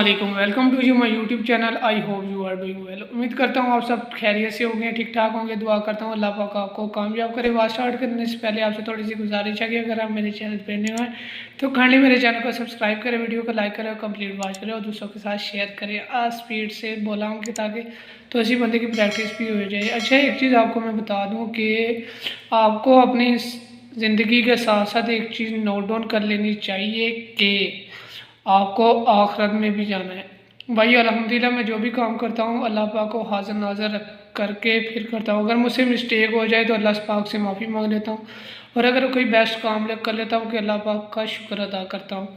वालेकुम, welcome to my YouTube channel. I hope you are doing well. उम्मीद करता हूँ आप सब खैरियत से होंगे, ठीक ठाक होंगे। दुआ करता हूँ अल्लाह पाक आपको कामयाब करे। बात स्टार्ट करने से पहले आपसे थोड़ी सी गुजारिश है कि अगर आप मेरे चैनल पर नए हैं तो काइंडली मेरे चैनल को सब्सक्राइब करें, वीडियो को लाइक करें और कंप्लीट वॉच करें और दूसरों के साथ शेयर करें। आज स्पीड से बोला हूँ कि ताकि तो ऐसी बंदे की प्रैक्टिस भी हो जाए। अच्छा, एक चीज़ आपको मैं बता दूँ कि आपको अपनी ज़िंदगी के साथ साथ एक चीज़ नोट डाउन कर लेनी चाहिए कि आपको आखिरत में भी जाना है। भाई अल्हम्दुलिल्लाह मैं जो भी काम करता हूँ अल्लाह पाक को हाजिर नाज़र रख करके फिर करता हूँ। अगर मुझसे मिस्टेक हो जाए तो अल्लाह पाक से माफ़ी मांग लेता हूँ, और अगर कोई बेस्ट काम कर लेता हूँ कि अल्लाह पाक का शुक्र अदा करता हूँ।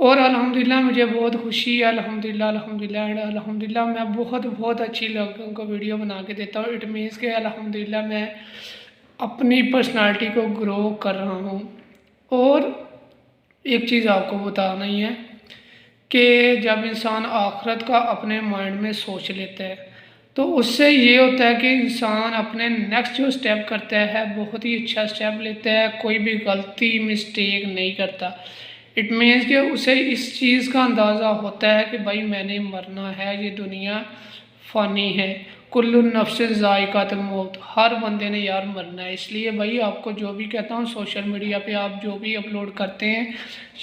और अल्हम्दुलिल्लाह मुझे बहुत खुशी है। अल्हम्दुलिल्लाह अल्हम्दुलिल्लाह अल्हम्दुलिल्लाह मैं बहुत अच्छी लोगों को वीडियो बना के देता हूँ। इट मीन्स के अल्हम्दुलिल्लाह मैं अपनी पर्सनालिटी को ग्रो कर रहा हूँ। और एक चीज़ आपको बताना ही है कि जब इंसान आखिरत का अपने माइंड में सोच लेता है तो उससे ये होता है कि इंसान अपने नेक्स्ट जो स्टेप करता है बहुत ही अच्छा स्टेप लेता है, कोई भी गलती मिस्टेक नहीं करता। इट मीन्स कि उसे इस चीज़ का अंदाज़ा होता है कि भाई मैंने मरना है, ये दुनिया फ़ानी है, कुल्लु नफ्सिन ज़ाइक़ातुल मौत, हर बंदे ने यार मरना है। इसलिए भाई आपको जो भी कहता हूँ सोशल मीडिया पे आप जो भी अपलोड करते हैं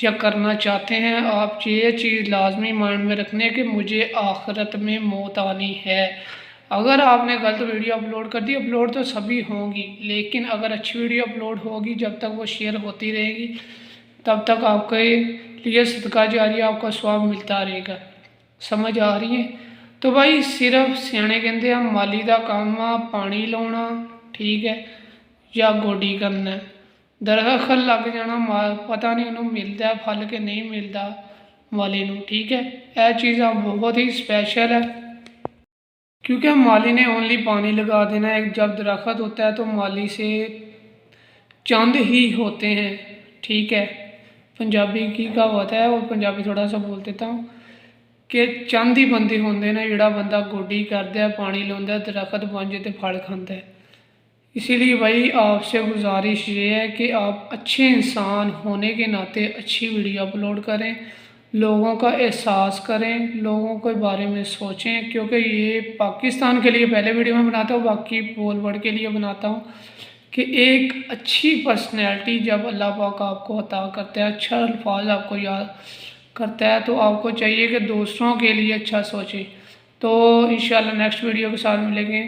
या करना चाहते हैं, आप ये चीज़ लाजमी माइंड में रखने कि मुझे आखिरत में मौत आनी है। अगर आपने गलत वीडियो अपलोड कर दी, अपलोड तो सभी होंगी, लेकिन अगर अच्छी वीडियो अपलोड होगी जब तक वो शेयर होती रहेगी तब तक आपके लिए सदका जारी आपका स्वाब मिलता रहेगा। समझ आ रही है? तो भाई सिर्फ सियाने कहते हैं माली का काम आ पानी लाना, ठीक है, या गोडी करना। दरख्त लग जाना पता नहीं उन्होंने मिलता है फल के नहीं मिलता माली नू, ठीक है। यह चीज़ बहुत ही स्पेशल है क्योंकि माली ने ओनली पानी लगा देना है। जब दरख्त होता है तो माली से चंद ही होते हैं, ठीक है। पंजाबी की कहावत है और पंजाबी थोड़ा सा बोल देता हूँ कि चंद ही बंदे होंगे ने जिहड़ा बंदा गोडी करता है, पानी लाता, दरख्त बन जाए तो फल खाता है। इसीलिए भाई आपसे गुजारिश ये है कि आप अच्छे इंसान होने के नाते अच्छी वीडियो अपलोड करें, लोगों का एहसास करें, लोगों के बारे में सोचें। क्योंकि ये पाकिस्तान के लिए पहले वीडियो में बनाता हूँ, बाकी बोल वर्ड के लिए बनाता हूँ कि एक अच्छी पर्सनैलिटी जब अल्लाह पाक आपको अता करता है, अच्छा अल्फाज आपको याद करता है, तो आपको चाहिए कि दूसरों के लिए अच्छा सोचें। तो इंशाल्लाह नेक्स्ट वीडियो के साथ मिलेंगे।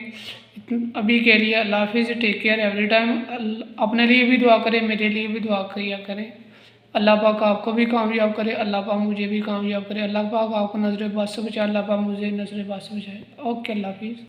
अभी के लिए अल्लाह हाफिज़, टेक केयर एवरी टाइम। अपने लिए भी दुआ करें, मेरे लिए भी दुआ किया करें। अल्लाह पाक आपको भी कामयाब करे, अल्लाह पाक मुझे भी कामयाब करे, अल्लाह पाक आपको नज़र बद से बचाए, अल्लाह पाक मुझे नज़र बद से बचाए। ओके, अल्लाह हाफिज़।